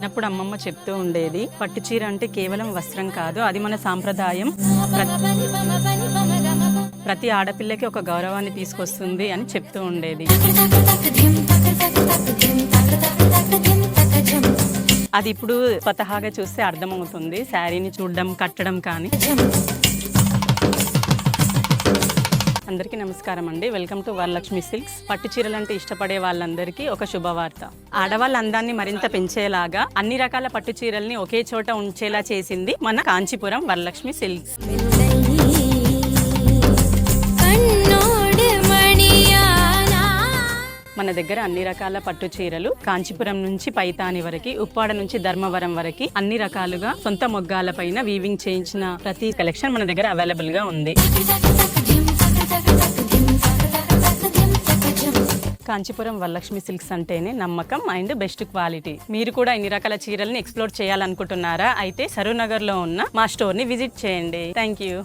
చిన్నప్పుడు అమ్మమ్మ చెప్తూ ఉండేది, పట్టు చీర అంటే కేవలం వస్త్రం కాదు, అది మన సాంప్రదాయం, ప్రతి ఆడపిల్లకి ఒక గౌరవాన్ని తీసుకొస్తుంది అని చెప్తూ ఉండేది. అది ఇప్పుడు స్వతహాగా చూస్తే అర్థమవుతుంది, శారీని చూడడం, కట్టడం కానీ. అందరికీ నమస్కారం అండి. Welcome to Varalakshmi silks. పట్టు చీరలంటే ఇష్టపడే వాళ్ళందరికీ ఒక శుభవార్త. ఆడవాళ్ళ అందాన్ని మరింత పెంచేలాగా అన్ని రకాల పట్టు చీరల్ని ఒకే చోట ఉంచేలా చేసింది మన కాంచీపురం వరలక్ష్మి సిల్క్స్. మన దగ్గర అన్ని రకాల పట్టు చీరలు కాంచీపురం నుంచి పైతాని వరకు, ఉప్పాడ నుంచి ధర్మవరం వరకు అన్ని రకాలుగా సొంత మొగ్గాల పైన వీవింగ్ చేయించిన ప్రతి కలెక్షన్ మన దగ్గర అవైలబుల్ గా ఉంది. కాంచీపురం వరలక్ష్మి సిల్క్స్ అంటేనే నమ్మకం అండ్ బెస్ట్ క్వాలిటీ. మీరు కూడా ఇన్ని రకాల చీరల్ని ఎక్స్ప్లోర్ చేయాలనుకుంటున్నారా? అయితే సరూర్ నగర్ లో ఉన్న మా స్టోర్ ని విజిట్ చేయండి. Thank you.